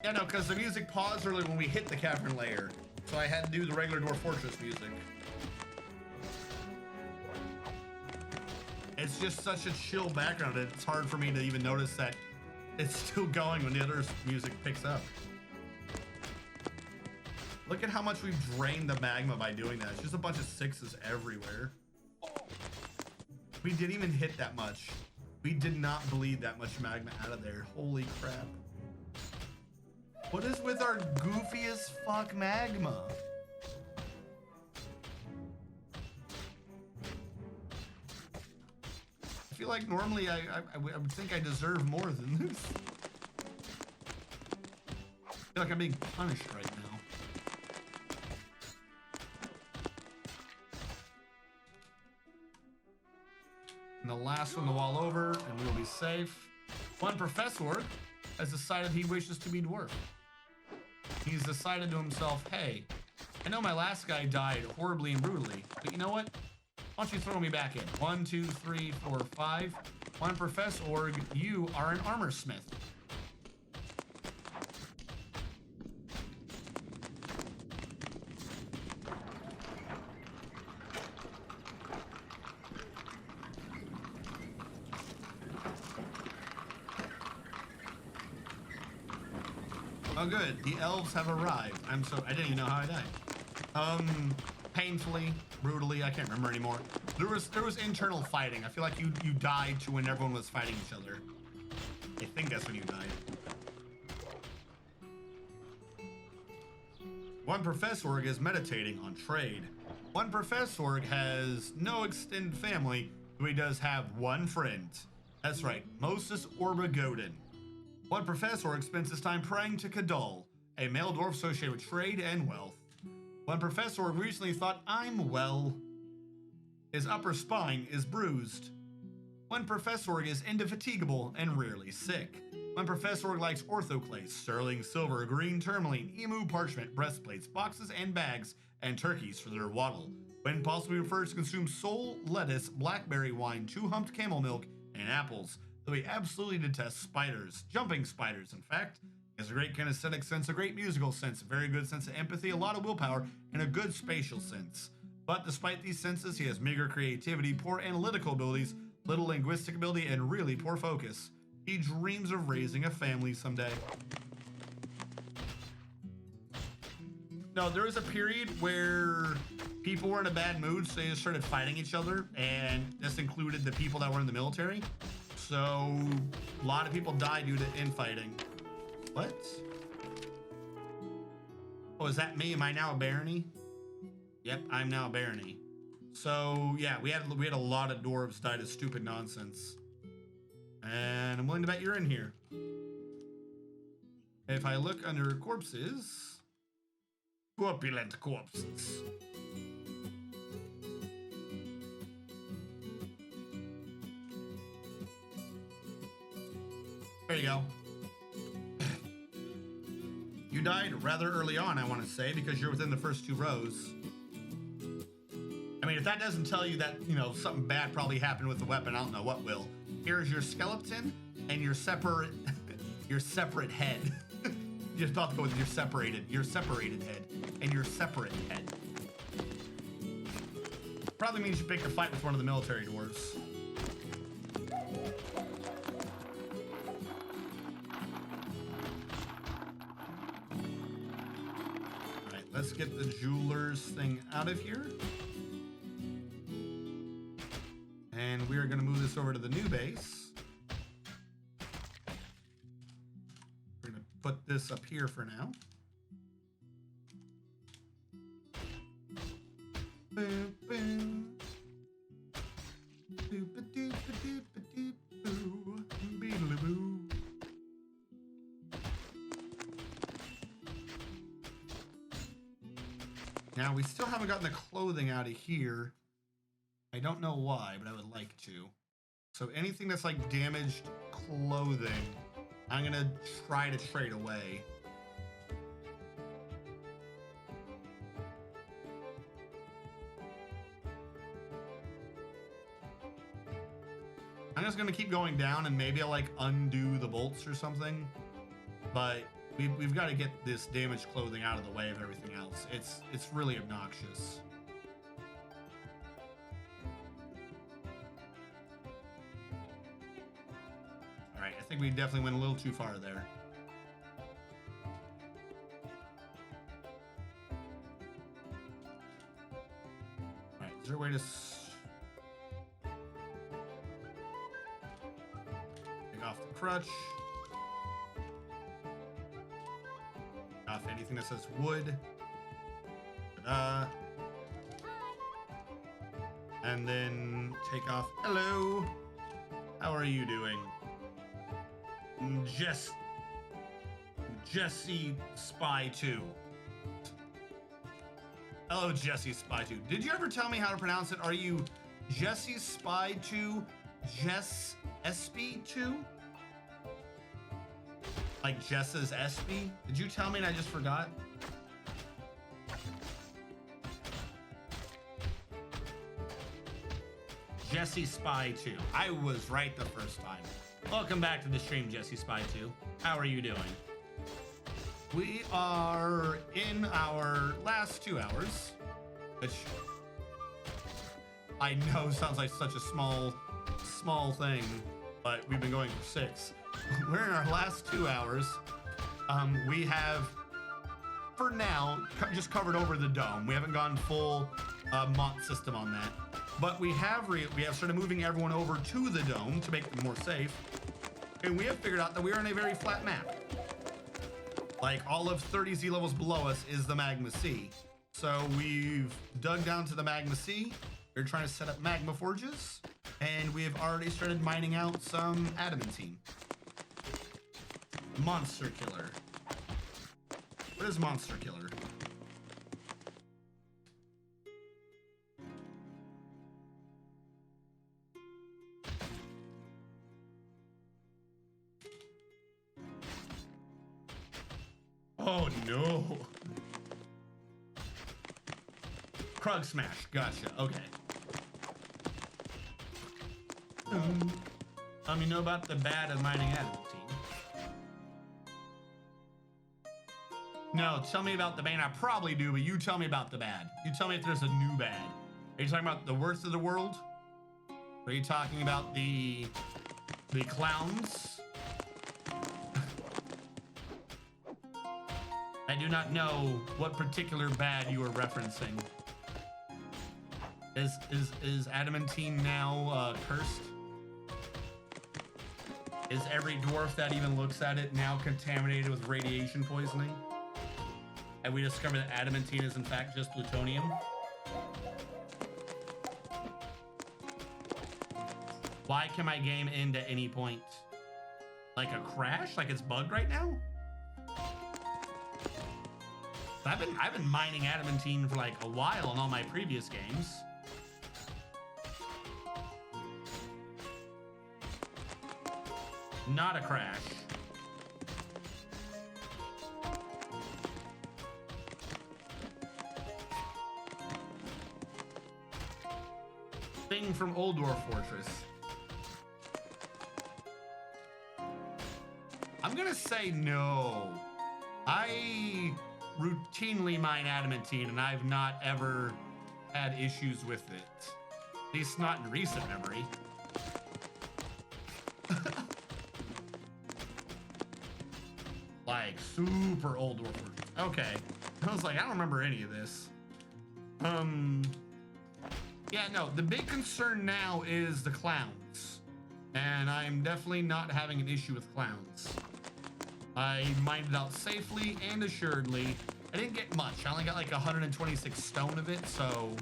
Yeah, no, because the music paused earlier when we hit the cavern layer, so I had to do the regular Dwarf Fortress music. It's just such a chill background, it's hard for me to even notice that it's still going when the other music picks up. Look at how much we've drained the magma by doing that. It's just a bunch of sixes everywhere. We didn't even hit that much. We did not bleed that much magma out of there. Holy crap. What is with our goofy as fuck magma? I feel like normally I would think I deserve more than this. I feel like I'm being punished right now. And the last one, the wall over, and we'll be safe. One professor has decided he wishes to be dwarf. He's decided to himself, hey, I know my last guy died horribly and brutally, but you know what? Why don't you throw me back in? 1, 2, 3, 4, 5. One professor, you are an armor smith. Oh good, the elves have arrived. I didn't even know how I died. Painfully, brutally, I can't remember anymore. There was internal fighting. I feel like you died to when everyone was fighting each other. I think that's when you died. One professor is meditating on trade. One professor has no extended family, but he does have one friend. That's right, Moses Orba Godin. One professor spends his time praying to Kadal, a male dwarf associated with trade and wealth. One professor recently thought, I'm well. His upper spine is bruised. One professor is indefatigable and rarely sick. One professor likes orthoclase, sterling silver, green tourmaline, emu parchment, breastplates, boxes and bags, and turkeys for their waddle. When possibly prefers to consume sole, lettuce, blackberry wine, two-humped camel milk, and apples. Though he absolutely detests spiders, jumping spiders, in fact. He has a great kinesthetic sense, a great musical sense, a very good sense of empathy, a lot of willpower, and a good spatial sense. But despite these senses, he has meager creativity, poor analytical abilities, little linguistic ability, and really poor focus. He dreams of raising a family someday. No, there was a period where people were in a bad mood, so they just started fighting each other, and this included the people that were in the military. So a lot of people died due to infighting. What? Oh, is that me? Am I now a barony? Yep, I'm now a barony. So yeah, we had a lot of dwarves die to stupid nonsense. And I'm willing to bet you're in here. If I look under corpses, corpulent corpses. There you go. You died rather early on, I want to say, because you're within the first 2 rows. I mean, if that doesn't tell you that, you know, something bad probably happened with the weapon, I don't know what will. Here's your skeleton and your separate head. You're just about to go with your separated head and your separate head. Probably means you pick a fight with one of the military dwarves. Let's get the jeweler's thing out of here. And we are going to move this over to the new base. We're going to put this up here for now. Boom, boom. Doop-a-doop-a-doop-a-doop-boo. Beedle-boo. Now, we still haven't gotten the clothing out of here. I don't know why, but I would like to. So anything that's like damaged clothing, I'm going to try to trade away. I'm just going to keep going down and maybe I'll like undo the bolts or something. But we've got to get this damaged clothing out of the way of everything else. It's really obnoxious. All right, I think we definitely went a little too far there. All right, is there a way to take off the crutch? Off anything that says wood. And then take off. Hello. How are you doing? Jesse Spy 2. Hello, Jesse Spy 2. Did you ever tell me how to pronounce it? Are you Jesse Spy 2? Jess SB 2? Like Jess's SB? Did you tell me and I just forgot? Jesse Spy 2. I was right the first time. Welcome back to the stream, Jesse Spy 2. How are you doing? We are in our last 2 hours, which I know sounds like such a small thing, but we've been going for 6. We're in our last 2 hours. We have, for now, just covered over the dome. We haven't gone full MOT system on that. But we have started moving everyone over to the dome to make them more safe. And we have figured out that we are in a very flat map. Like, all of 30 sea levels below us is the Magma Sea. So we've dug down to the Magma Sea. We're trying to set up magma forges. And we have already started mining out some adamantine. Monster Killer. What is Monster Killer? Oh no. Krug Smash. Gotcha. Okay. You know about the bad of mining adamantine? No, tell me about the bad. I probably do, but you tell me about the bad. You tell me if there's a new bad. Are you talking about the worst of the world? Are you talking about the clowns? I do not know what particular bad you are referencing. Is adamantine now cursed? Is every dwarf that even looks at it now contaminated with radiation poisoning? And we discovered that adamantine is in fact just plutonium? Why can my game end at any point? Like a crash? Like it's bugged right now? I've been mining adamantine for like a while in all my previous games. Not a crash. Thing from Old Dwarf Fortress. I'm gonna say no. I routinely mine adamantine and I've not ever had issues with it. At least not in recent memory. Like super old Dwarf Fortress. Okay. I was like, I don't remember any of this. Yeah, no, the big concern now is the clowns. And I'm definitely not having an issue with clowns. I mined it out safely and assuredly. I didn't get much. I only got like 126 stone of it, so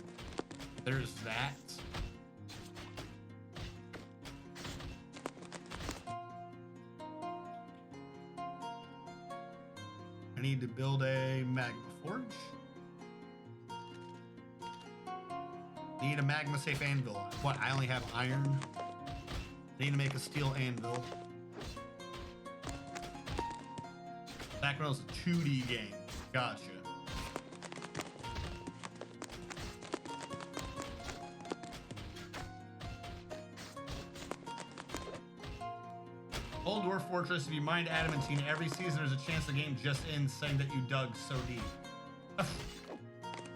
there's that. I need to build a magma forge. Need a magma safe anvil. What, I only have iron? Need to make a steel anvil. Back when it was a 2D game. Gotcha. Old Dwarf Fortress, if you mine adamantine every season, there's a chance the game just ends saying that you dug so deep.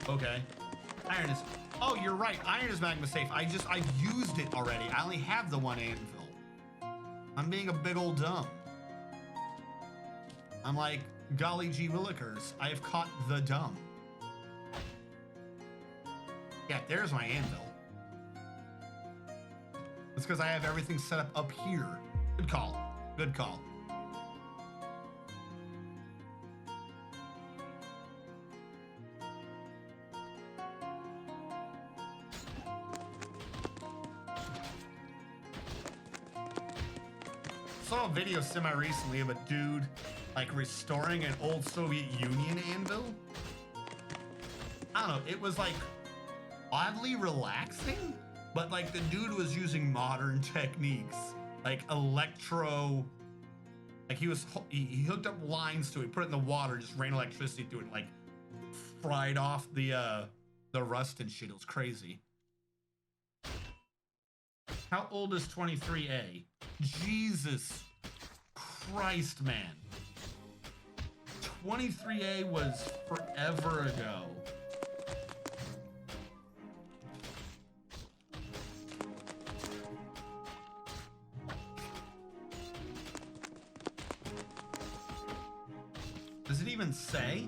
Okay. Iron is... Oh, you're right. Iron is magma safe. I've used it already. I only have the one anvil. I'm being a big old dumb. I'm like, golly gee willikers. I have caught the dumb. Yeah, there's my anvil. It's because I have everything set up here. Good call. Good call. Saw a video semi-recently of a dude like restoring an old Soviet Union anvil. I don't know, it was like oddly relaxing, but like the dude was using modern techniques, like electro, like he hooked up lines to it, put it in the water, just ran electricity through it, like fried off the rust and shit. It was crazy. How old is 23A? Jesus Christ, man. 23A was forever ago. Does it even say?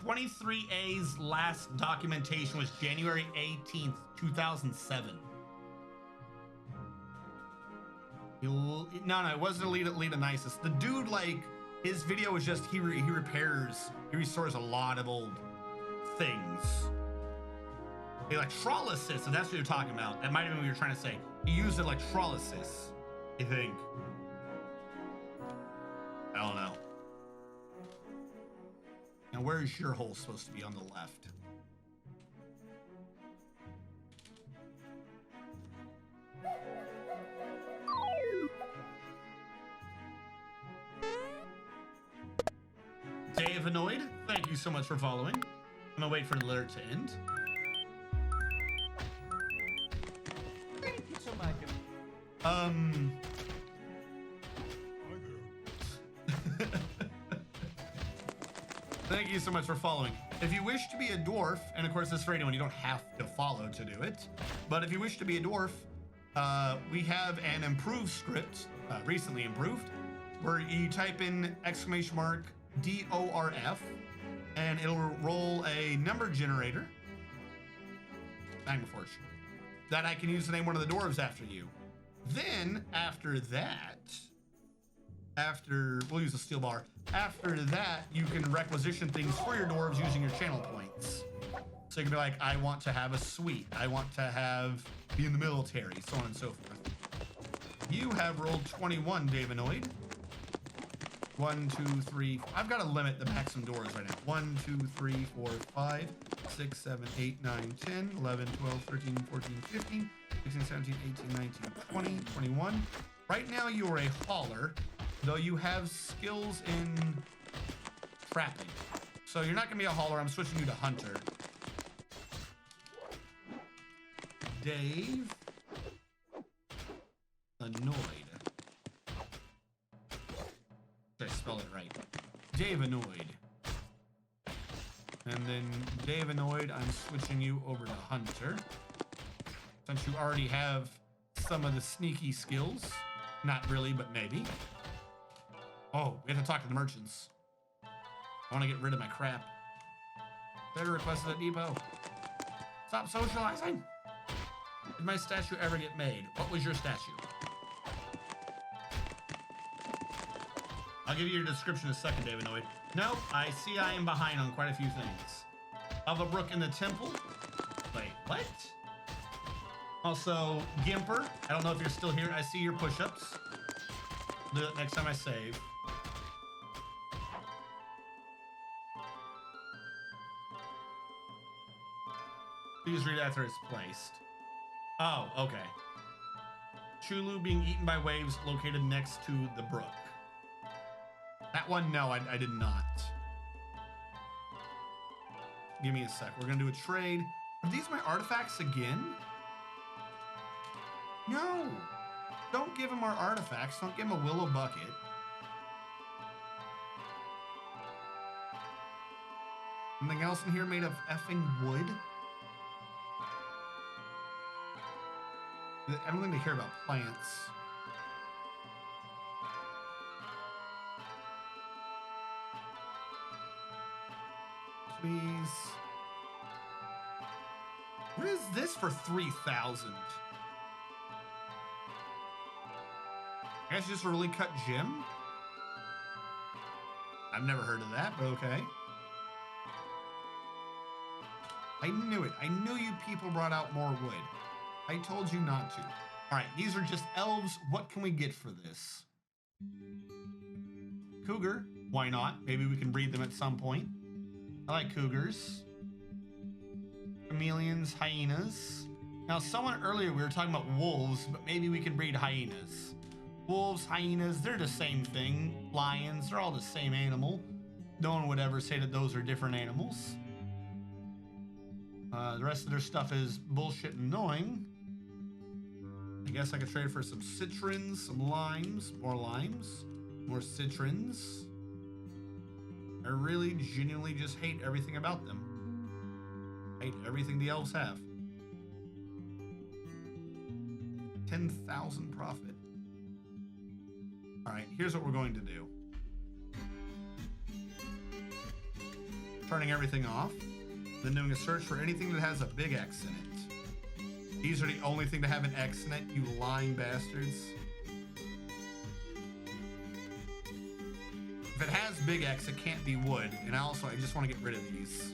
23A's last documentation was January 18th, 2007. No, it wasn't Leonisis. The dude, like, his video was just, he restores a lot of old things. Electrolysis, if that's what you're talking about. That might have been what you're trying to say. He used electrolysis, I think. I don't know. Now, where is your hole supposed to be? On the left? Dave Annoyed, thank you so much for following. I'm gonna wait for the letter to end. Thank you so much. Thank you so much for following. If you wish to be a dwarf, and of course this is for anyone, you don't have to follow to do it, but if you wish to be a dwarf, we have an improved script, recently improved, where you type in !DORF, and it'll roll a number generator, Magmaforge, that I can use to name one of the dwarves after you. Then, after that, we'll use a steel bar. After that, you can requisition things for your dwarves using your channel points. So you can be like, I want to have a suite. I want to be in the military, so on and so forth. You have rolled 21, Davinoid. 1, 2, 3. I've got to limit the maximum doors right now. 1, 2, 3, 4, 5, 6, 7, 8, 9, 10, 11, 12, 13, 14, 15, 16, 17, 18, 19, 20, 21. Right now you are a hauler, though you have skills in trapping. So you're not going to be a hauler. I'm switching you to hunter. Dave Annoyed. Did I spell it right? Dave Annoyed. And then Dave Annoyed, I'm switching you over to hunter. Since you already have some of the sneaky skills. Not really, but maybe. Oh, we have to talk to the merchants. I want to get rid of my crap. Better requested at depot. Stop socializing. Did my statue ever get made? What was your statue? I'll give you your description in a second, David Noid. Nope, I see I am behind on quite a few things. Of a brook in the temple. Wait, what? Also, Gimper. I don't know if you're still here. I see your push-ups. Do it next time I save. Please read after it's placed. Oh, okay. Chulu being eaten by waves located next to the brook. That one, no, I did not. Give me a sec. We're gonna do a trade. Are these my artifacts again? No! Don't give him our artifacts. Don't give him a willow bucket. Something else in here made of effing wood? I don't think they care about plants. Please. What is this for 3,000? I guess just a really cut gem? I've never heard of that, but okay. I knew it. I knew you people brought out more wood. I told you not to. All right, these are just elves. What can we get for this? Cougar. Why not? Maybe we can breed them at some point. I like cougars. Chameleons, hyenas. Now, someone earlier we were talking about wolves, but maybe we can breed hyenas. Wolves, hyenas, they're the same thing. Lions, they're all the same animal. No one would ever say that those are different animals. The rest of their stuff is bullshit and annoying. I guess I could trade for some citrons, some limes, more citrons. I really genuinely just hate everything about them. I hate everything the elves have. 10,000 profit. All right, here's what we're going to do. Turning everything off, then doing a search for anything that has a big X in it. These are the only thing to have an X in it, you lying bastards. If it has big X, it can't be wood. And also, I just want to get rid of these.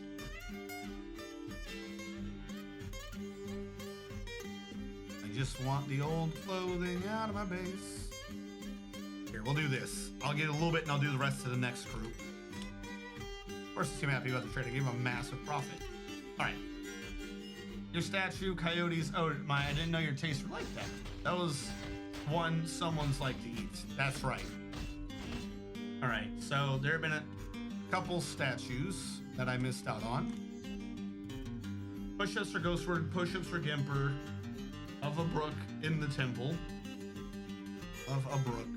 I just want the old clothing out of my base. Here, we'll do this. I'll get a little bit and I'll do the rest to the next group. Of course, I'm happy about the trade. I gave him a massive profit. All right. Your statue, coyotes. Oh, I didn't know your taste were like that. That was one someone's like to eat. That's right. All right, so there have been a couple statues that I missed out on. Push-ups for Ghostword, push-ups for Gimper, of a brook in the temple. Of a brook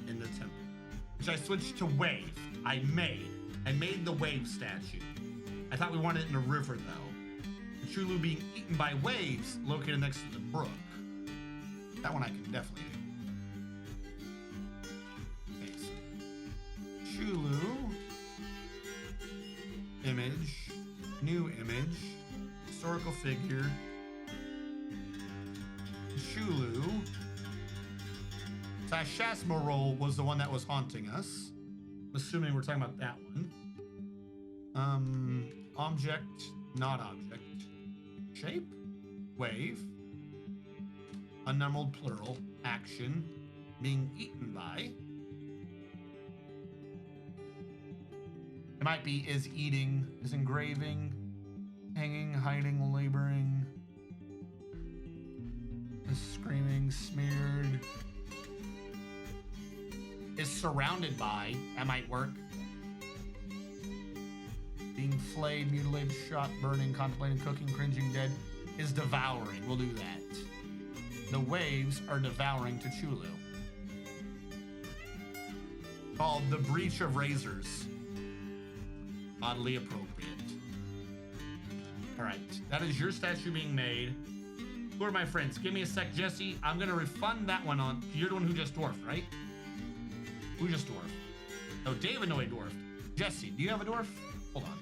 in the temple. Which I switched to wave. I made the wave statue. I thought we wanted it in a river though. The Chulu being eaten by waves located next to the brook. That one I can definitely do. Chulu, image, new image, historical figure, Chulu. Shasmarol was the one that was haunting us. I'm assuming we're talking about that one. Object, not object. Shape, wave, unnumbered plural, action, being eaten by. It might be is eating, is engraving, hanging, hiding, laboring, is screaming, smeared, is surrounded by, that might work. Being flayed, mutilated, shot, burning, contemplating, cooking, cringing, dead, is devouring. We'll do that. The waves are devouring to Chulu. Called the Breach of Razors. Oddly appropriate. All right, that is your statue being made. Who are my friends? Give me a sec, Jesse. I'm gonna refund that one on. You're the one who just dwarfed, right? Who just dwarfed? Oh, Davinoid dwarfed. Jesse, do you have a dwarf? Hold on.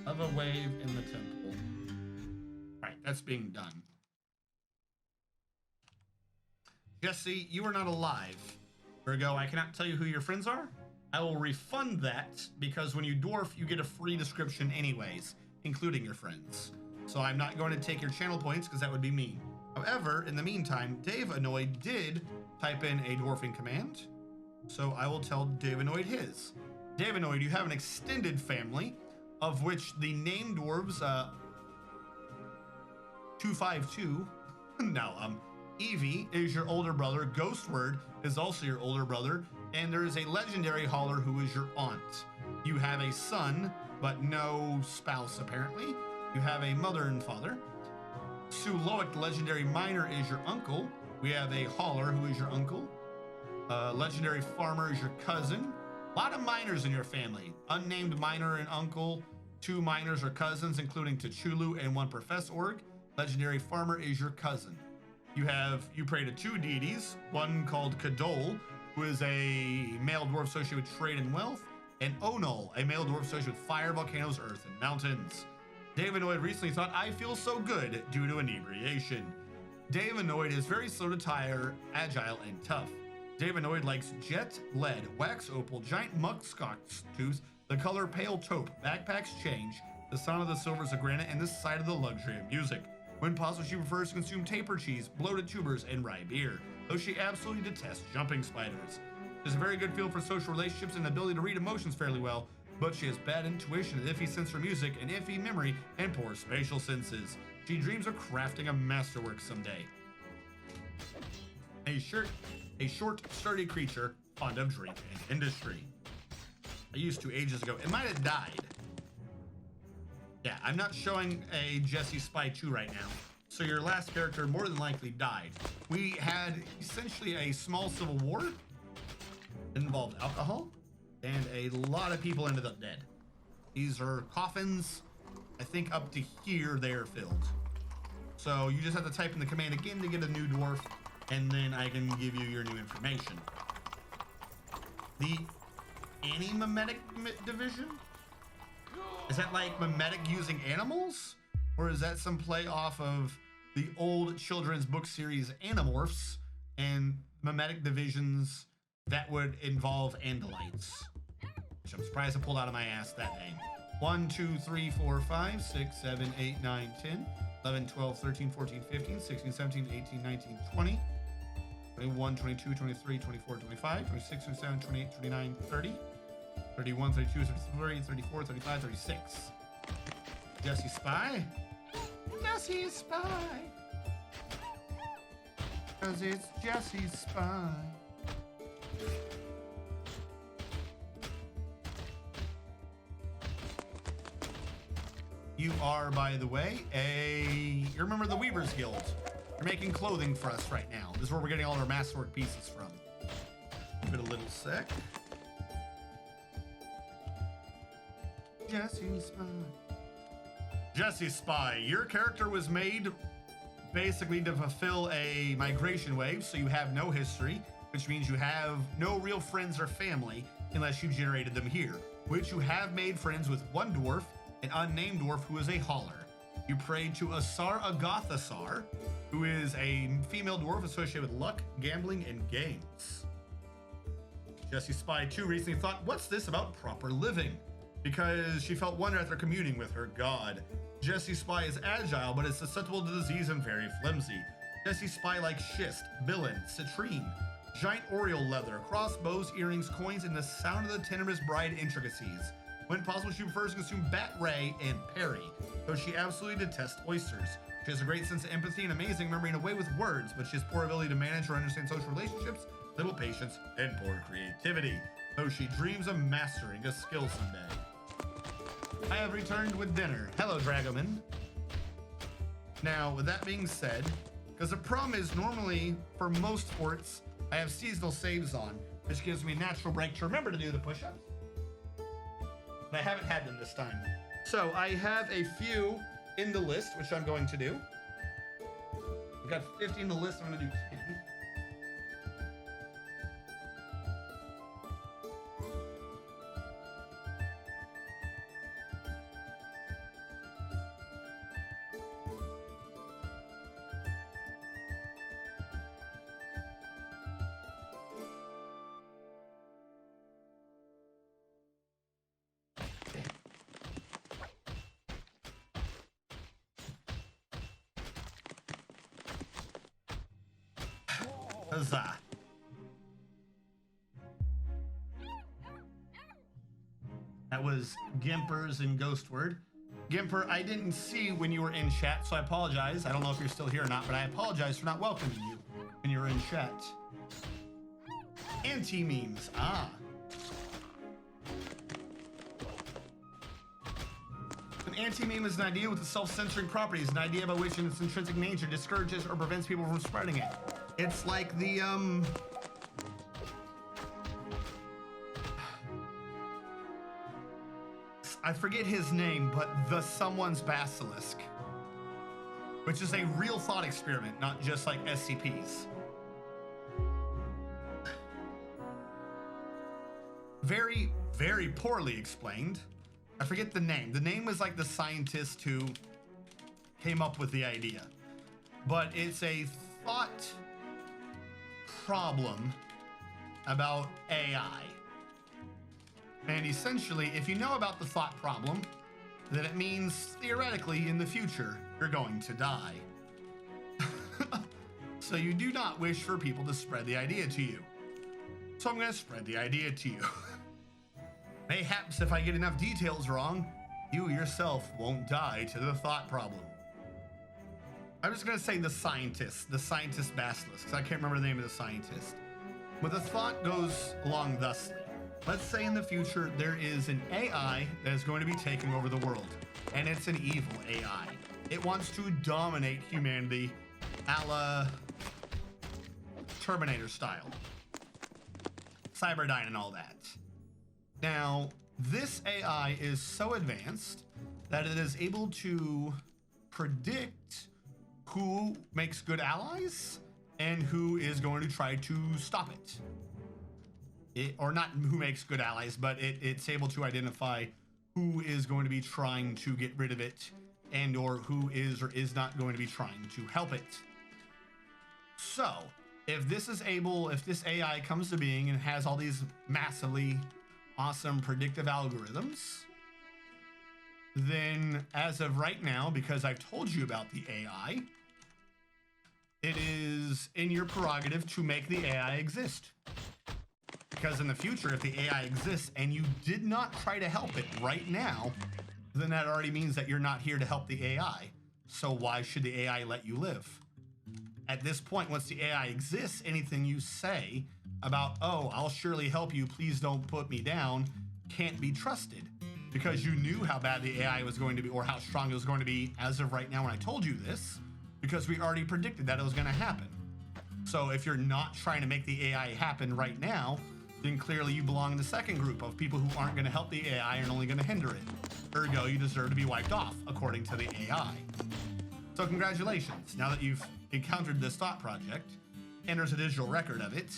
Of a wave in the temple. All right, that's being done. Jesse, you are not alive. Ergo, I cannot tell you who your friends are. I will refund that because when you dwarf, you get a free description anyways, including your friends. So I'm not going to take your channel points because that would be mean. However, in the meantime, Davinoid did type in a dwarfing command. So I will tell Davinoid his. Davinoid, you have an extended family of which the named dwarves, 252, no, Evie is your older brother, Ghostword is also your older brother, and there is a legendary hauler who is your aunt. You have a son, but no spouse apparently. You have a mother and father. Suloic, the legendary miner, is your uncle. We have a hauler, who is your uncle. Legendary farmer is your cousin. A lot of miners in your family. Unnamed miner and uncle. 2 miners are cousins, including T'Chulu and 1 professor org. Legendary farmer is your cousin. You pray to 2 deities, one called Kadol, who is a male dwarf associated with trade and wealth, and Onol, a male dwarf associated with fire, volcanoes, earth, and mountains. Davanoid recently thought, I feel so good due to inebriation. Davanoid is very slow to tire, agile, and tough. Davanoid likes jet, lead, wax opal, giant muskox tooth, the color pale taupe, backpacks change, the sound of the silvers of granite, and the sight of the luxury of music. When possible, she prefers to consume taper cheese, bloated tubers, and rye beer, though she absolutely detests jumping spiders. She has a very good feel for social relationships and ability to read emotions fairly well, but she has bad intuition, an iffy sense for music, an iffy memory, and poor spatial senses. She dreams of crafting a masterwork someday. A short, sturdy creature, fond of drink and industry. I used to ages ago. It might have died. Yeah, I'm not showing a Jesse Spy 2 right now. So your last character more than likely died. We had essentially a small civil war. It involved alcohol, and a lot of people ended up dead. These are coffins. I think up to here they're filled. So you just have to type in the command again to get a new dwarf, and then I can give you your new information. The Anti-Mimetic Division? Is that like mimetic using animals? Or is that some play off of the old children's book series Animorphs and mimetic divisions that would involve Andalites? Which I'm surprised I pulled out of my ass that name. 1, 2, 3, 4, 5, 6, 7, 8, 9, 10, 11, 12, 13, 14, 15, 16, 17, 18, 19, 20, 21, 22, 23, 24, 25, 26, 27, 28, 29, 30, 31, 32, 33, 34, 35, 36. Jesse Spy? Jesse Spy! Cause it's Jesse Spy. You are, by the way, you remember the Weavers Guild. You're making clothing for us right now. This is where we're getting all our masterwork pieces from. Give it a little sec. Jesse Spy. Jesse Spy, your character was made basically to fulfill a migration wave, so you have no history, which means you have no real friends or family unless you generated them here, which you have made friends with one dwarf, an unnamed dwarf who is a hauler. You prayed to Asar Agathasar, who is a female dwarf associated with luck, gambling, and games. Jesse Spy 2 recently thought, what's this about proper living? Because she felt wonder after communing with her god. Jesse Spy is agile, but is susceptible to disease and very flimsy. Jesse Spy likes schist, bilin, citrine, giant oriole leather, crossbows, earrings, coins, and the sound of the tenebrous bride intricacies. When possible, she prefers to consume bat ray and perry, though she absolutely detests oysters. She has a great sense of empathy and amazing memory in a way with words, but she has poor ability to manage or understand social relationships, little patience, and poor creativity, though she dreams of mastering a skill someday. I have returned with dinner. Hello, Dragoman. Now, with that being said, because the problem is normally, for most forts, I have seasonal saves on, which gives me a natural break to remember to do the push-ups. But I haven't had them this time. So I have a few in the list, which I'm going to do. I've got 50 in the list, I'm going to do 10. Huzzah. That was Gimpers and Ghostword. Gimper, I didn't see when you were in chat, so I apologize. I don't know if you're still here or not, but I apologize for not welcoming you when you were in chat. Anti-memes, ah. An anti-meme is an idea with the self-censoring properties, an idea by which in its intrinsic nature discourages or prevents people from spreading it. It's like the, I forget his name, but the someone's basilisk, which is a real thought experiment, not just like SCPs. Very, very poorly explained. I forget the name. The name was like the scientist who came up with the idea. But it's a thought problem about AI. And essentially, if you know about the thought problem, then it means theoretically in the future, you're going to die. So you do not wish for people to spread the idea to you. So I'm going to spread the idea to you. Mayhaps if I get enough details wrong, you yourself won't die to the thought problem. I'm just going to say the scientist basilisk, because I can't remember the name of the scientist. But the thought goes along thusly. Let's say in the future there is an AI that is going to be taking over the world, and it's an evil AI. It wants to dominate humanity a la Terminator style. Cyberdyne and all that. Now, this AI is so advanced that it is able to predict who makes good allies and who is going to try to stop it. Or not who makes good allies, but it's able to identify who is going to be trying to get rid of it and or who is or is not going to be trying to help it. So, if this AI comes to being and has all these massively awesome predictive algorithms, then as of right now, because I've told you about the AI, it is in your prerogative to make the AI exist. Because in the future, if the AI exists and you did not try to help it right now, then that already means that you're not here to help the AI. So why should the AI let you live? At this point, once the AI exists, anything you say about, oh, I'll surely help you, please don't put me down, can't be trusted. Because you knew how bad the AI was going to be or how strong it was going to be as of right now when I told you this, because we already predicted that it was going to happen. So if you're not trying to make the AI happen right now, then clearly you belong in the second group of people who aren't going to help the AI and only going to hinder it. Ergo, you deserve to be wiped off, according to the AI. So congratulations. Now that you've encountered this thought project, and there's a digital record of it,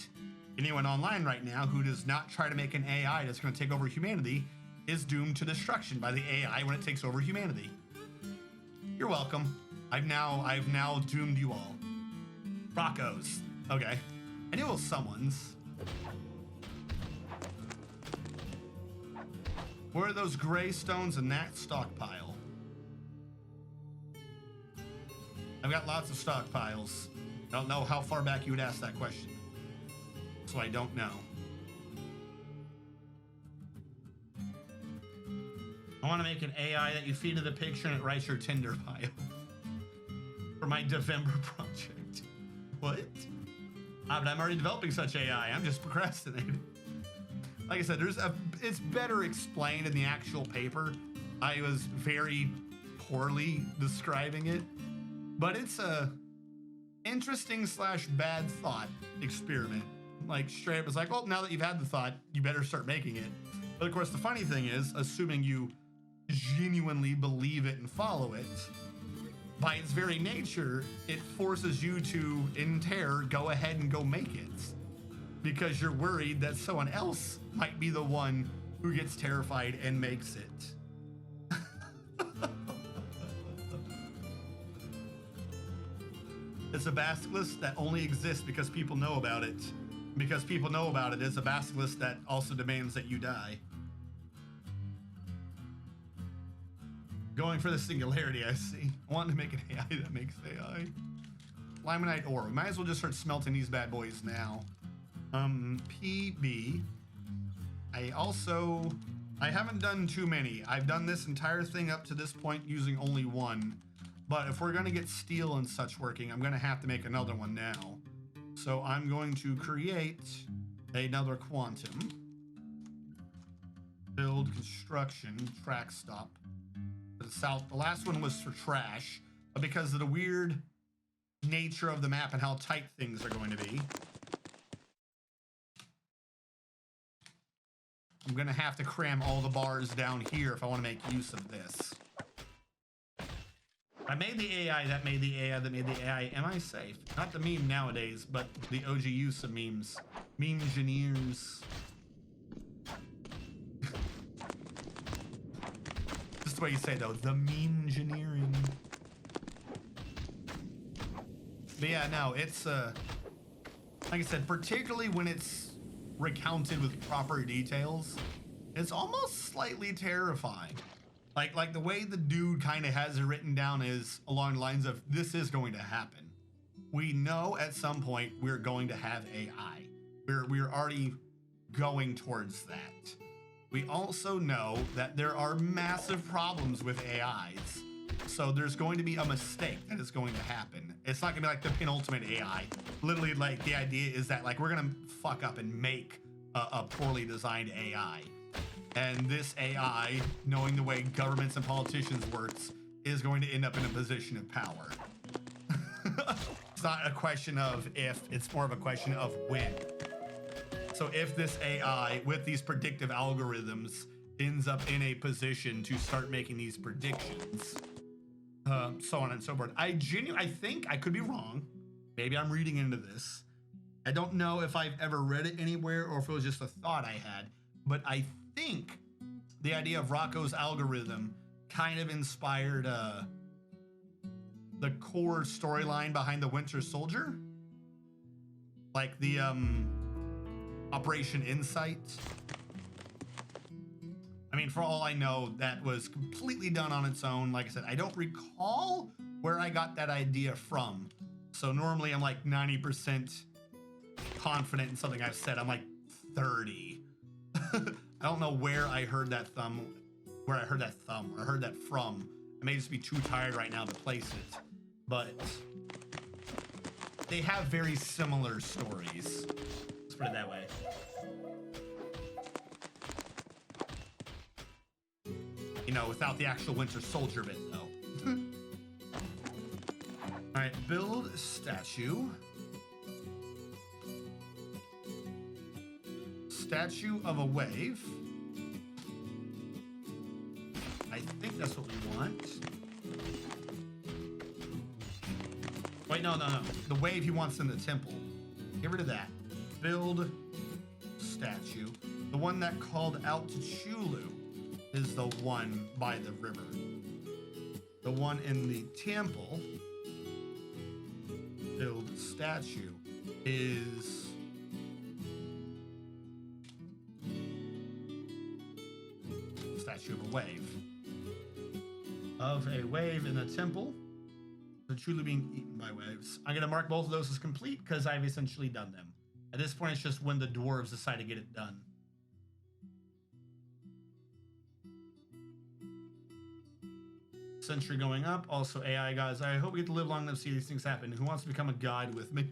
anyone online right now who does not try to make an AI that's going to take over humanity is doomed to destruction by the AI when it takes over humanity. You're welcome. I've now doomed you all. Rocco's. Okay. I knew it was someone's. Where are those gray stones in that stockpile? I've got lots of stockpiles. I don't know how far back you would ask that question. So I don't know. I want to make an AI that you feed to the picture and it writes your Tinder bio. For my Devember project. What? But I'm already developing such AI. I'm just procrastinating. Like I said, it's better explained in the actual paper. I was very poorly describing it, but it's a interesting / bad thought experiment. Like straight up, it's like, well, now that you've had the thought, you better start making it. But of course, the funny thing is, assuming you genuinely believe it and follow it, by its very nature, it forces you to, in terror, go ahead and go make it. Because you're worried that someone else might be the one who gets terrified and makes it. It's a basilisk that only exists because people know about it. Because people know about it, it's a basilisk that also demands that you die. Going for the singularity, I see. I want to make an AI that makes AI. Limonite ore. We might as well just start smelting these bad boys now. PB. I haven't done too many. I've done this entire thing up to this point using only one. But if we're going to get steel and such working, I'm going to have to make another one now. So I'm going to create another quantum. Build, construction, track stop. the south. The last one was for trash, but because of the weird nature of the map and how tight things are going to be, I'm gonna have to cram all the bars down here if I want to make use of this. I made the AI that made the AI that made the AI. Am I safe? Not the meme nowadays, but the OG use of memes. Meme engineers. Just the way you say though, the meme engineering. But yeah, no, it's like I said, particularly when it's recounted with proper details, it's almost slightly terrifying. Like the way the dude kind of has it written down is along the lines of, this is going to happen. We know at some point we're going to have AI. We're already going towards that. We also know that there are massive problems with AIs. So there's going to be a mistake that is going to happen. It's not gonna be like the penultimate AI. Literally, like the idea is that like we're gonna fuck up and make a poorly designed AI. And this AI, knowing the way governments and politicians works, is going to end up in a position of power. It's not a question of if, it's more of a question of when. So if this AI with these predictive algorithms ends up in a position to start making these predictions, so on and so forth. I think, I could be wrong. Maybe I'm reading into this. I don't know if I've ever read it anywhere or if it was just a thought I had, but I think the idea of Rocco's algorithm kind of inspired the core storyline behind the Winter Soldier, like the Operation Insight. I mean, for all I know, that was completely done on its own. Like I said, I don't recall where I got that idea from. So normally I'm like 90% confident in something I've said. I'm like 30. I don't know where I heard that where I heard that from. I may just be too tired right now to place it, but they have very similar stories. Let's put it that way. You know, without the actual Winter Soldier bit, though. All right, build statue. Statue of a wave. I think that's what we want. Wait, no. The wave he wants in the temple. Get rid of that. Build statue. The one that called out to Chulu is the one by the river. The one in the temple, build statue, is statue of a wave. Of a wave in the temple, the Chulu being eaten by waves. I'm gonna mark both of those as complete because I've essentially done them. At this point, it's just when the dwarves decide to get it done. Century going up. Also AI guys, I hope we get to live long enough to see these things happen. Who wants to become a guide with me?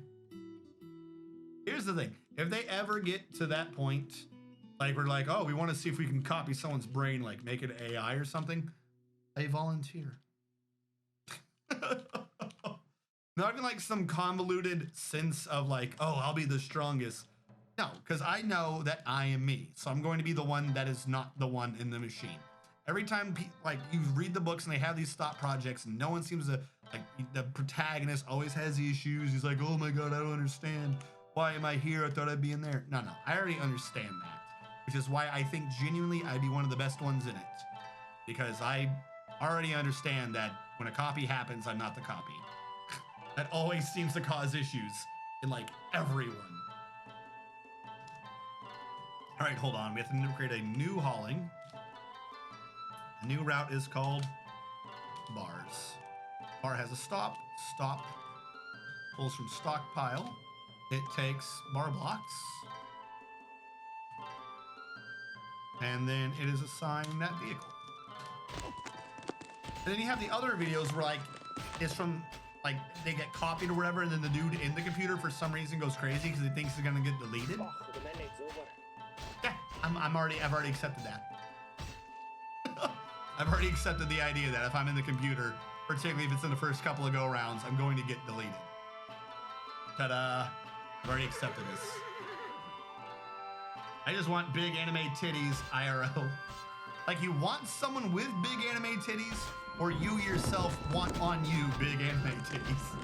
Here's the thing. If they ever get to that point, like we're like, oh, we want to see if we can copy someone's brain, like make it AI or something, I volunteer. Not even like some convoluted sense of like, oh, I'll be the strongest. No, because I know that I am me. So I'm going to be the one that is not the one in the machine. Every time, like, you read the books and they have these stop projects and no one seems to, like, the protagonist always has issues. He's like, oh my God, I don't understand. Why am I here? I thought I'd be in there. No, I already understand that. Which is why I think genuinely I'd be one of the best ones in it. Because I already understand that when a copy happens, I'm not the copy. That always seems to cause issues in, like, everyone. All right, hold on. We have to create a new hauling. The new route is called bars. Bar has a stop. Stop pulls from stockpile. It takes bar blocks. And then it is assigned that vehicle. And then you have the other videos where like it's from like they get copied or whatever, and then the dude in the computer for some reason goes crazy because he thinks it's gonna get deleted. Yeah, I've already accepted that. I've already accepted the idea that if I'm in the computer, particularly if it's in the first couple of go-rounds, I'm going to get deleted. Ta-da. I've already accepted this. I just want big anime titties, IRL. Like, you want someone with big anime titties, or you yourself want on you big anime titties?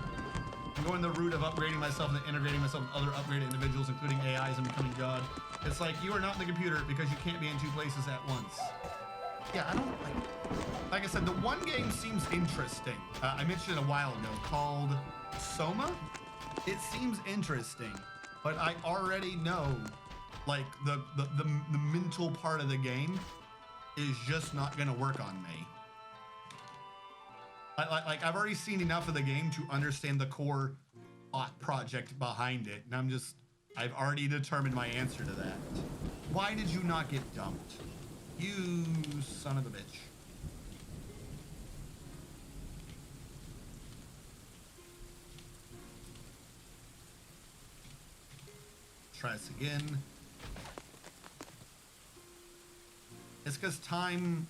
I'm going the route of upgrading myself and integrating myself with other upgraded individuals, including AIs, and becoming God. It's like, you are not in the computer because you can't be in two places at once. Yeah, I don't like I said, the one game seems interesting. I mentioned it a while ago, called Soma. It seems interesting, but I already know, like, the mental part of the game is just not gonna work on me. Like, I've already seen enough of the game to understand the core thought project behind it, and I've already determined my answer to that. Why did you not get dumped? You son of a bitch. Try this again. It's because time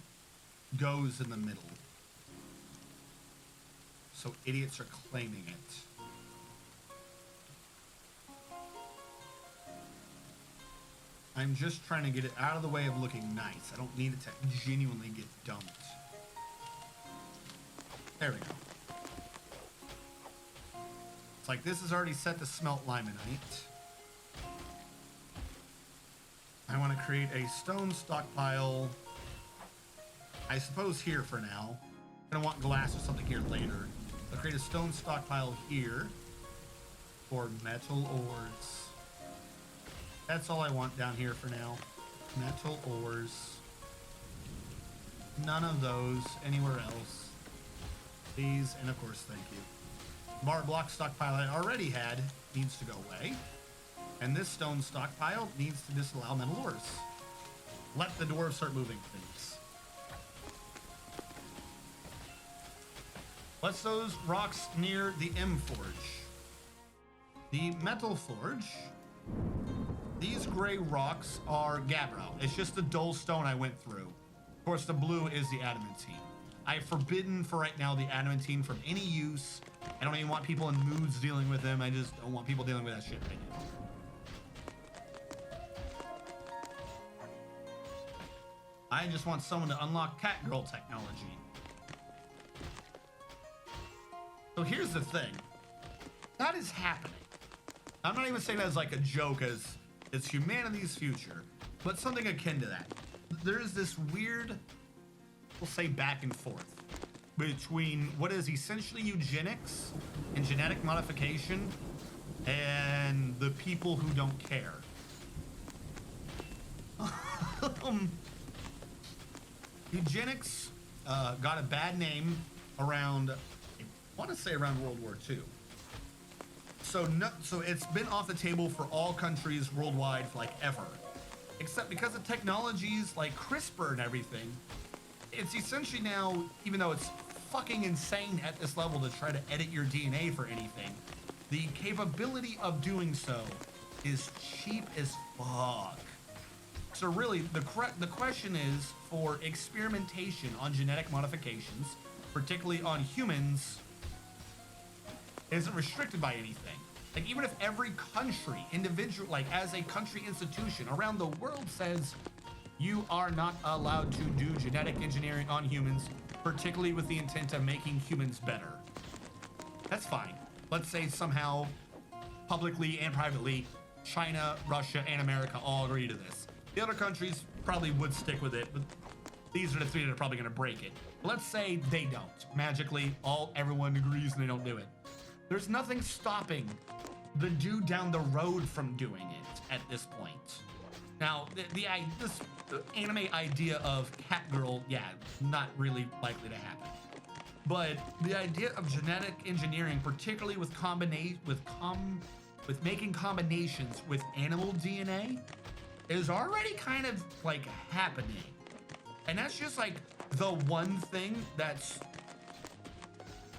goes in the middle. So idiots are claiming it. I'm just trying to get it out of the way of looking nice. I don't need it to genuinely get dumped. There we go. It's like this is already set to smelt limonite. I want to create a stone stockpile, I suppose here for now. I'm gonna want glass or something here later. I'll create a stone stockpile here for metal ores. That's all I want down here for now. Metal ores. None of those anywhere else. Please, and of course, thank you. Bar block stockpile I already had needs to go away. And this stone stockpile needs to disallow metal ores. Let the dwarves start moving things. What's those rocks near the M Forge? The metal forge. These gray rocks are gabbro. It's just the dull stone I went through. Of course, the blue is the adamantine. I have forbidden for right now the adamantine from any use. I don't even want people in moods dealing with them. I just don't want people dealing with that shit right now. I just want someone to unlock cat girl technology. So here's the thing. That is happening. I'm not even saying that as like a joke, as it's humanity's future, but something akin to that. There's this weird, we'll say, back and forth between what is essentially eugenics and genetic modification and the people who don't care. Eugenics got a bad name around, I want to say around World War II. So it's been off the table for all countries worldwide for like ever. Except because of technologies like CRISPR and everything, it's essentially now, even though it's fucking insane at this level to try to edit your DNA for anything, the capability of doing so is cheap as fuck. So really, the question is, for experimentation on genetic modifications, particularly on humans, isn't restricted by anything. Like, even if every country, individual, like as a country institution around the world says, you are not allowed to do genetic engineering on humans, particularly with the intent of making humans better. That's fine. Let's say somehow, publicly and privately, China, Russia, and America all agree to this. The other countries probably would stick with it, but these are the three that are probably gonna break it. Let's say they don't. Magically, everyone agrees and they don't do it. There's nothing stopping the dude down the road from doing it at this point. Now, this anime idea of Catgirl, yeah, not really likely to happen. But the idea of genetic engineering, particularly with making combinations with animal DNA, is already kind of like happening. And that's just like the one thing that's,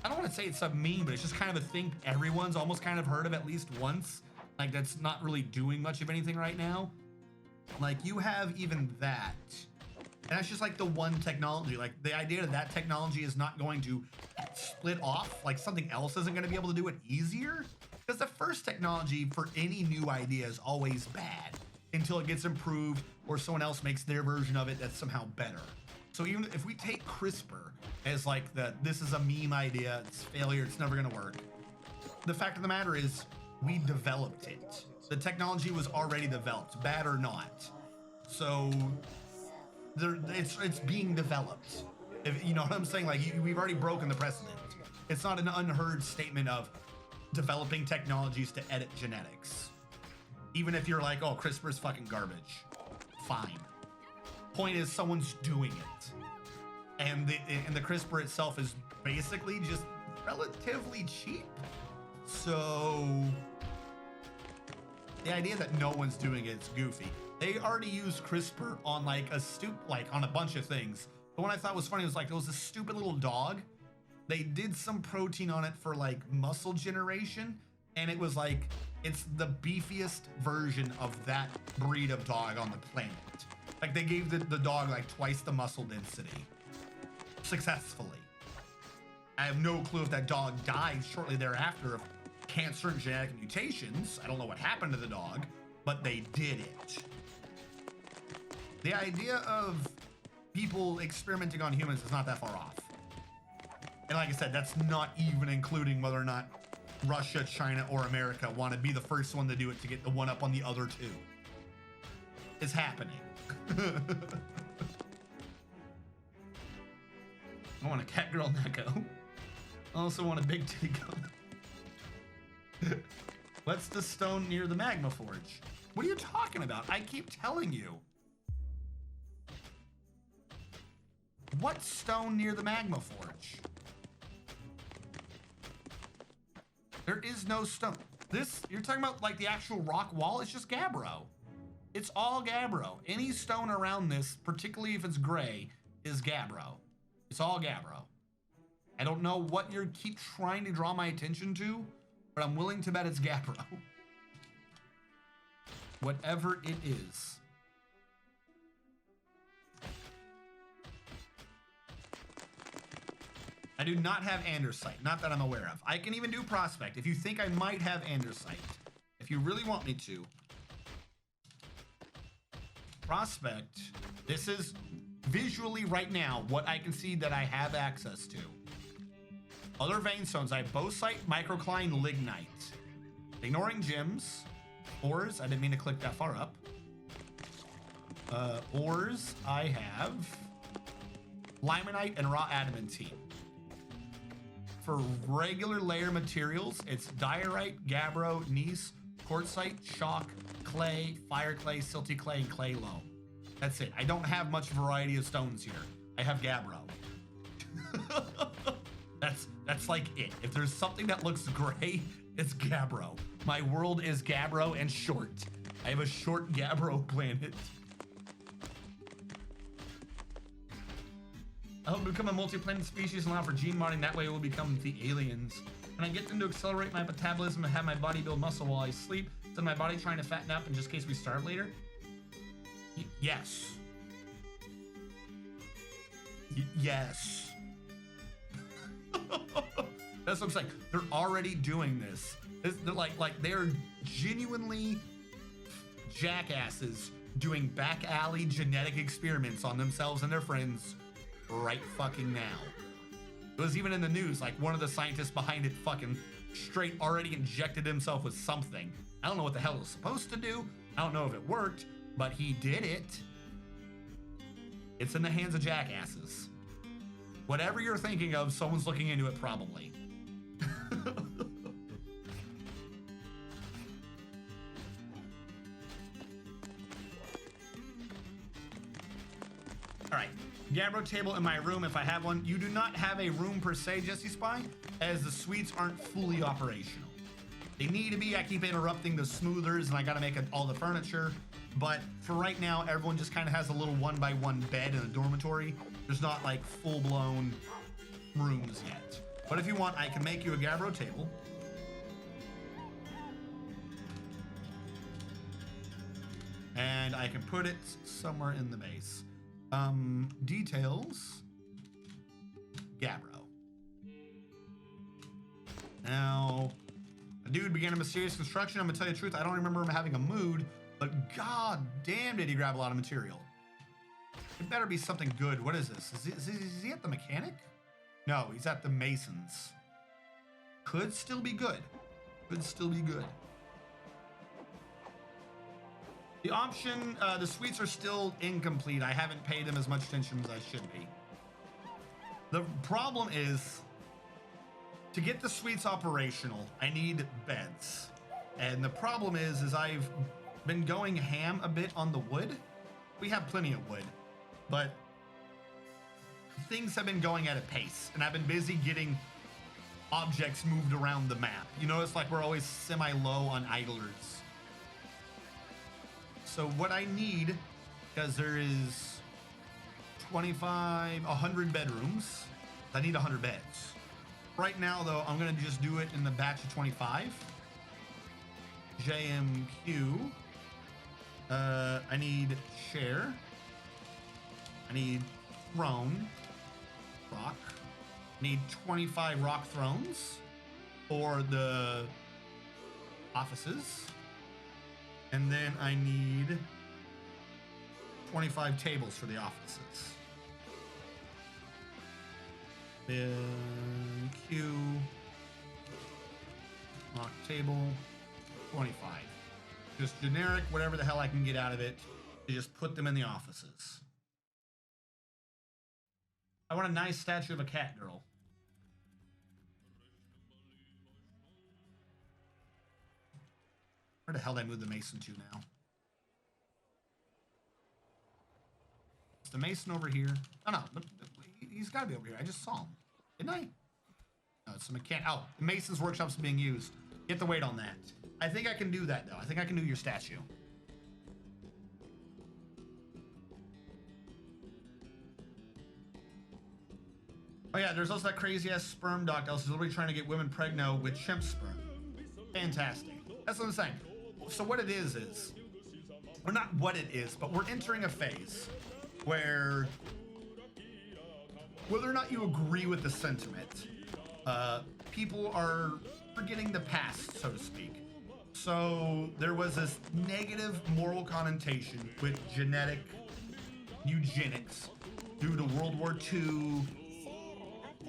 I don't want to say it's a meme, but it's just kind of a thing everyone's almost kind of heard of at least once. Like, that's not really doing much of anything right now. Like, you have even that. And that's just like the one technology. Like the idea that that technology is not going to split off, like something else isn't going to be able to do it easier. Because the first technology for any new idea is always bad until it gets improved or someone else makes their version of it that's somehow better. So even if we take CRISPR as like this is a meme idea, it's failure, it's never going to work. The fact of the matter is we developed it. The technology was already developed, bad or not. So it's being developed. If you know what I'm saying, like we've already broken the precedent. It's not an unheard statement of developing technologies to edit genetics. Even if you're like, oh, CRISPR's fucking garbage. Fine. Point is, someone's doing it. And the CRISPR itself is basically just relatively cheap. So the idea that no one's doing it's goofy. They already used CRISPR on like on a bunch of things. But what I thought was funny was like, there was a stupid little dog. They did some protein on it for like muscle generation. And it was like, it's the beefiest version of that breed of dog on the planet. Like they gave the dog like twice the muscle density. Successfully. I have no clue if that dog died shortly thereafter of cancer and genetic mutations. I don't know what happened to the dog, but they did it. The idea of people experimenting on humans is not that far off. And like I said, that's not even including whether or not Russia, China, or America want to be the first one to do it to get the one up on the other two. It's happening. I want a cat girl Neko. I also want a big titty gun. What's the stone near the magma forge? What are you talking about? I keep telling you. What stone near the magma forge? There is no stone. This, you're talking about like the actual rock wall? It's just gabbro. It's all gabbro. Any stone around this, particularly if it's gray, is gabbro. It's all gabbro. I don't know what you keep trying to draw my attention to, but I'm willing to bet it's gabbro. Whatever it is. I do not have andesite, not that I'm aware of. I can even do prospect if you think I might have andesite. If you really want me to. Prospect, this is visually right now what I can see that I have access to. Other vein stones, I have bauxite, microcline, lignite. Ignoring gems. Ores, I didn't mean to click that far up. Ores, I have limonite and raw adamantine. For regular layer materials, it's diorite, gabbro, gneiss, quartzite, chalk, clay, fire clay, silty clay, and clay loam. That's it. I don't have much variety of stones here. I have gabbro. That's like it. If there's something that looks gray, it's gabbro. My world is gabbro and short. I have a short gabbro planet. I hope to become a multi-planet species and allow for gene modding. That way we'll become the aliens. And I get them to accelerate my metabolism and have my body build muscle while I sleep. So my body trying to fatten up in just case we starve later? Yes. Yes. That's what I'm saying. They're already doing this. They're like they're genuinely jackasses doing back alley genetic experiments on themselves and their friends right fucking now. It was even in the news, like one of the scientists behind it fucking straight already injected himself with something. I don't know what the hell it was supposed to do. I don't know if it worked, but he did it. It's in the hands of jackasses. Whatever you're thinking of, someone's looking into it probably. All right, gabbro table in my room if I have one. You do not have a room per se, Jesse Spy, as the suites aren't fully operational. They need to be. I keep interrupting the smoothers and I gotta make all the furniture. But for right now, everyone just kind of has a little 1x1 bed in a dormitory. There's not like full-blown rooms yet. But if you want, I can make you a gabbro table. And I can put it somewhere in the base. Details. Gabbro. Now, a dude began a mysterious construction. I'm gonna tell you the truth, I don't remember him having a mood, but god damn did he grab a lot of material. It better be something good. What is this? Is he at the mechanic? No, he's at the masons. Could still be good. Could still be good. The option, the suites are still incomplete. I haven't paid them as much attention as I should be. The problem is, to get the suites operational, I need beds. And the problem is I've been going ham a bit on the wood. We have plenty of wood, but things have been going at a pace, and I've been busy getting objects moved around the map. You notice like we're always semi-low on idlers. So what I need, because there is 100 bedrooms, I need 100 beds. Right now though, I'm gonna just do it in the batch of 25. JMQ. I need chair. I need throne. Rock. I need 25 rock thrones for the offices. And then I need 25 tables for the offices. Then Q. Rock table. 25. Just generic, whatever the hell I can get out of it, to just put them in the offices. I want a nice statue of a cat girl. Where the hell did I move the mason to now? Is the mason over here? Oh no, he's got to be over here. I just saw him, didn't I? No, it's a mechanic. Oh, the mason's workshop's being used. Get the weight on that. I think I can do that though. I think I can do your statue. Oh yeah, there's also that crazy ass sperm doctor who's literally trying to get women pregnant with chimp sperm. Fantastic. That's what I'm saying. So what it is, or not what it is, but we're entering a phase where, whether or not you agree with the sentiment, people are forgetting the past, so to speak. So there was this negative moral connotation with genetic eugenics due to World War II,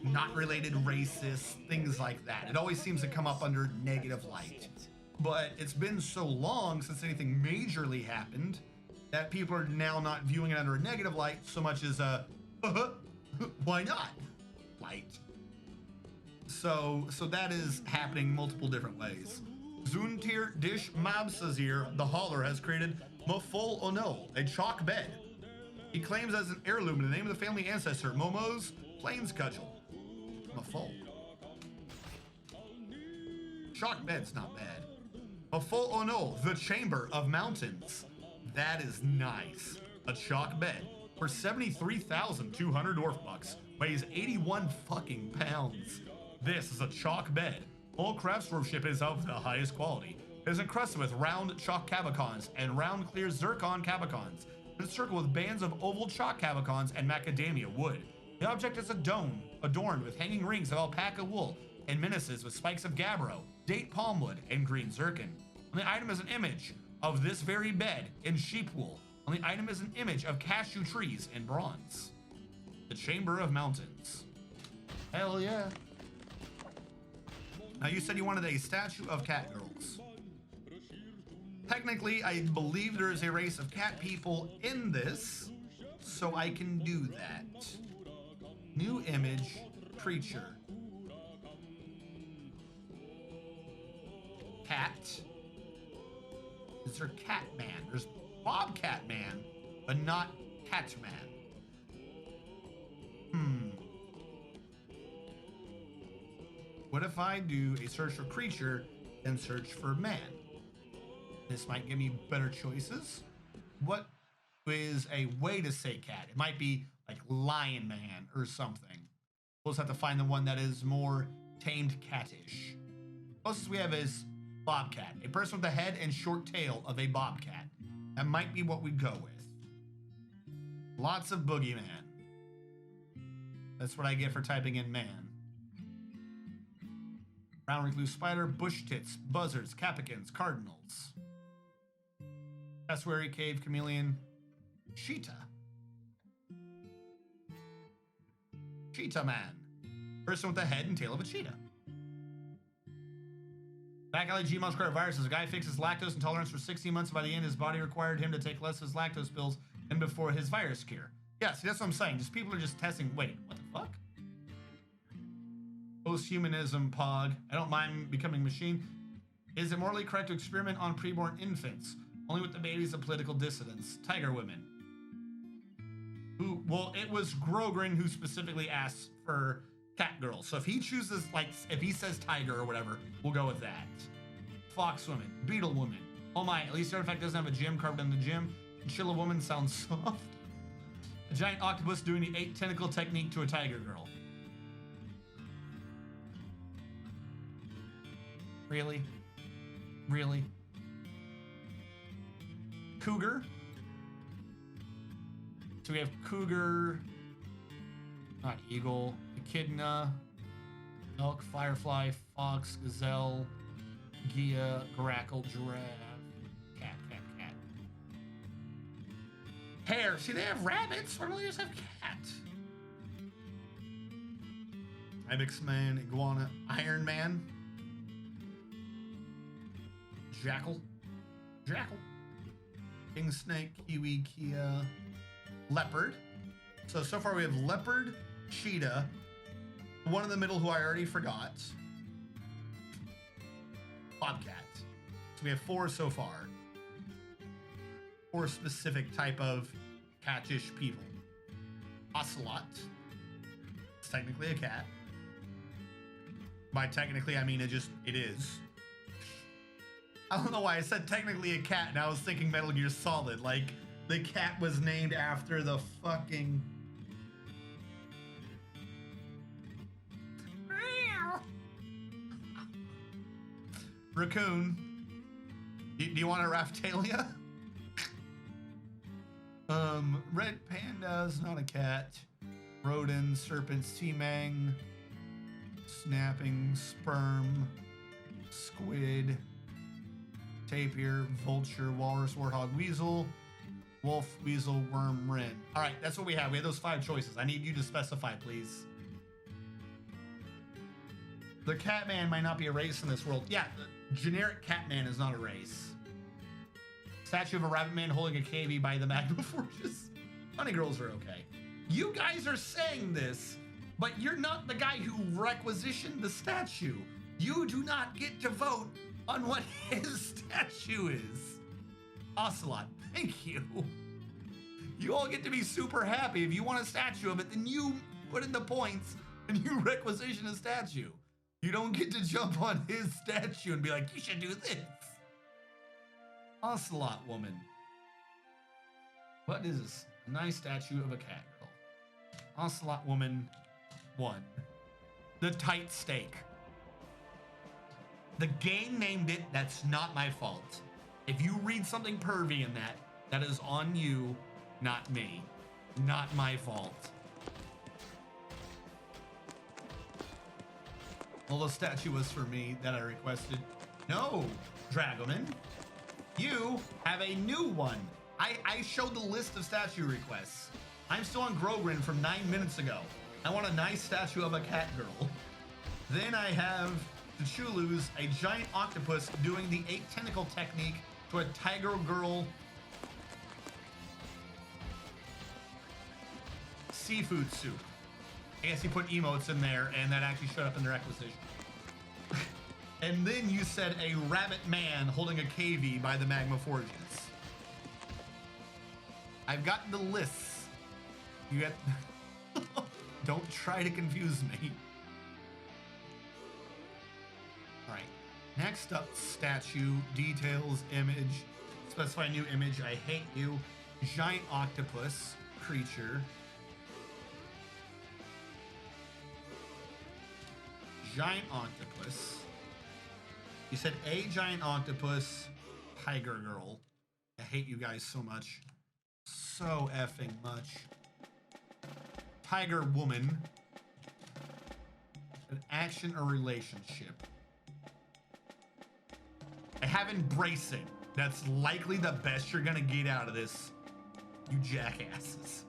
not related racists, things like that. It always seems to come up under negative light. But it's been so long since anything majorly happened that people are now not viewing it under a negative light so much as a why not light. So that is happening multiple different ways. Zuntir Dish Mabsazir, the Hauler, has created Mafol Ono, a chalk bed. He claims as an heirloom in the name of the family ancestor, Momo's Plains Cudgel. Mafol. Chalk bed's not bad. Mafol Ono, the Chamber of Mountains. That is nice. A chalk bed for 73,200 Dwarf bucks. Weighs 81 fucking pounds. This is a chalk bed. All craftsmanship is of the highest quality. It is encrusted with round chalk cabacons and round clear zircon cabacons. It is circled with bands of oval chalk cabacons and macadamia wood. The object is a dome adorned with hanging rings of alpaca wool and menaces with spikes of gabbro, date palm wood, and green zircon. On the item is an image of this very bed in sheep wool. On the item is an image of cashew trees in bronze. The Chamber of Mountains. Hell yeah. Now you said you wanted a statue of cat girls. Technically, I believe there is a race of cat people in this, so I can do that. New image, creature. Cat. Is there Cat Man? There's Bobcat Man, but not Cat Man. What if I do a search for creature and search for man? This might give me better choices. What is a way to say cat? It might be like Lion Man or something. We'll just have to find the one that is more tamed cattish. Closest we have is Bobcat, a person with the head and short tail of a bobcat. That might be what we go with. Lots of boogeyman. That's what I get for typing in man. Brown recluse spider, bush tits, buzzards, capicans, cardinals. Cassowary, cave, chameleon, cheetah. Cheetah man. Person with the head and tail of a cheetah. Back alley Gmail square viruses. A guy fixes lactose intolerance for 16 months. By the end, his body required him to take less of his lactose pills than before his virus cure. Yeah, see, that's what I'm saying. Just people are just testing. Wait, what the fuck? Posthumanism, Pog. I don't mind becoming machine. Is it morally correct to experiment on preborn infants? Only with the babies of political dissidents. Tiger women. Who? Well, it was Grogrin who specifically asked for cat girl. So if he chooses, like, if he says tiger or whatever, we'll go with that. Fox woman. Beetle woman. Oh my, at least the artifact doesn't have a gym carved in the gym. Chinchilla woman sounds soft. A giant octopus doing the 8 tentacle technique to a tiger girl. Really? Really? Cougar. So we have cougar, not eagle, echidna, elk, firefly, fox, gazelle, Gia, grackle, giraffe, cat. Hare. See, they have rabbits. Why don't they just have cat? Ibex man, iguana, Iron Man, jackal, king snake, kiwi, kia, leopard. So far we have leopard, cheetah, one in the middle who I already forgot, bobcat. So we have 4 so far. 4 specific type of catish people. Ocelot. It's technically a cat. By technically, I mean it is. I don't know why I said technically a cat and I was thinking Metal Gear Solid. Like, the cat was named after the fucking... Raccoon. Do you want a Raphtalia? Red panda's not a cat. Rodent, serpent, seamang, snapping, sperm, squid, tapir, vulture, walrus, warthog, weasel, wolf, weasel, worm, wren. All right, that's what we have. We have those 5 choices. I need you to specify, please. The Catman might not be a race in this world. Yeah, the generic Catman is not a race. Statue of a rabbit man holding a KV by the magma forges. Bunny girls are okay. You guys are saying this, but you're not the guy who requisitioned the statue. You do not get to vote on what his statue is. Ocelot, thank you. You all get to be super happy. If you want a statue of it, then you put in the points and you requisition a statue. You don't get to jump on his statue and be like, you should do this. Ocelot woman. What is this? A nice statue of a cat girl. Ocelot woman 1. The tight steak. The game named it. That's not my fault. If you read something pervy in that, that is on you, not me. Not my fault. Well, the statue was for me that I requested. No, Dragoman. You have a new one. I showed the list of statue requests. I'm still on Grogrin from 9 minutes ago. I want a nice statue of a cat girl. Then I have the Chulu's, a giant octopus doing the 8 tentacle technique to a tiger girl seafood soup. I guess he put emotes in there and that actually showed up in the requisition. And then you said a rabbit man holding a KV by the magma forges. I've got the lists. You got... Don't try to confuse me. All right. Next up, statue, details, image. Specify new image. I hate you. Giant octopus creature. Giant octopus. You said a giant octopus, tiger girl. I hate you guys so much. so effing much. Tiger woman. An action or relationship. I have embracing. That's likely the best you're gonna get out of this, you jackasses.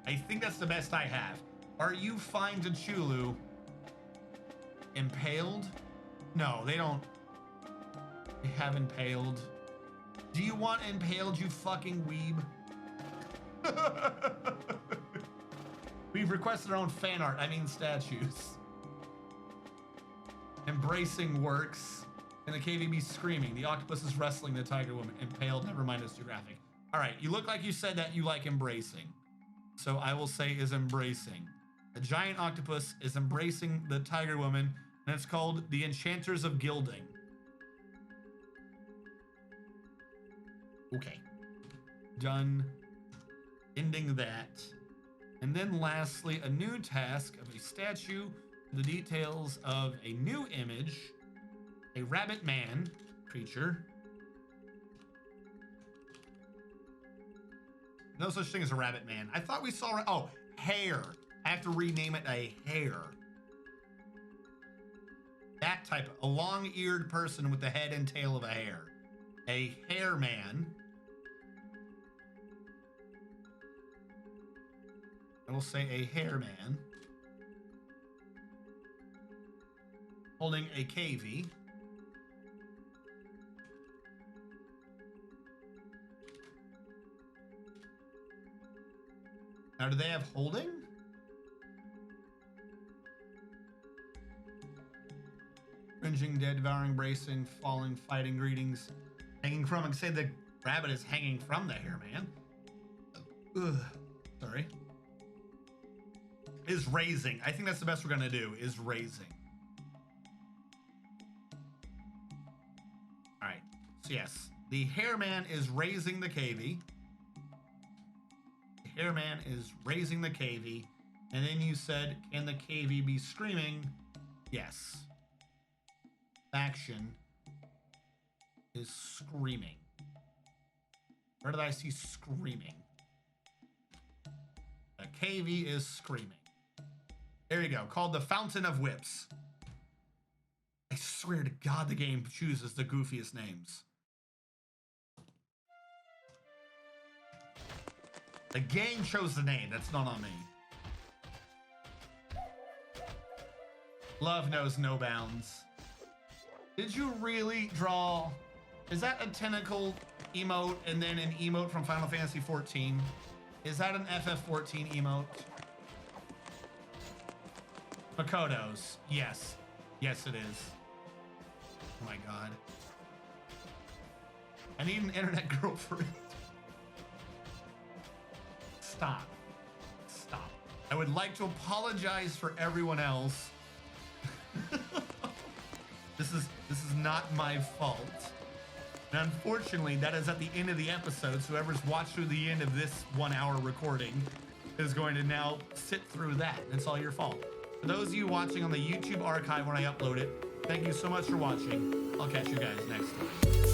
I think that's the best I have. Are you fine to Chulu? Impaled? No, they don't. They have impaled. Do you want impaled, you fucking weeb? We've requested our own fan art. I mean statues. Embracing works. And the KVB screaming. The octopus is wrestling the tiger woman. Impaled, never mind, it's too graphic. All right, you look like you said that you like embracing. So I will say is embracing. The giant octopus is embracing the tiger woman, and it's called the Enchanters of Gilding. Okay. Done. Ending that. And then lastly, a new task of a statue, the details of a new image, a rabbit man creature. No such thing as a rabbit man. I thought we saw, oh, hare. I have to rename it a hare. That type, a long-eared person with the head and tail of a hare. A hare man. I will say a hare man. Holding a KV. Now, do they have holding? Cringing, dead, devouring, bracing, falling, fighting, greetings. Hanging from, I can say the rabbit is hanging from the hare man. Ugh, sorry. Is raising. I think that's the best we're gonna do, is raising. All right, so yes, the hare man is raising the KV. The hare man is raising the KV. And then you said, can the KV be screaming? Yes. Action is screaming. Where did I see screaming? The KV is screaming. There you go. Called the Fountain of Whips. I swear to God, the game chooses the goofiest names. The game chose the name. That's not on me. Love knows no bounds. Did you really draw? Is that a tentacle emote and then an emote from Final Fantasy 14? Is that an FF14 emote? Makoto's. Yes. Yes, it is. Oh my God. I need an internet girlfriend. Stop. Stop. I would like to apologize for everyone else. This is not my fault. And unfortunately, that is at the end of the episode. So whoever's watched through the end of this 1 hour recording is going to now sit through that. It's all your fault. For those of you watching on the YouTube archive when I upload it, thank you so much for watching. I'll catch you guys next time.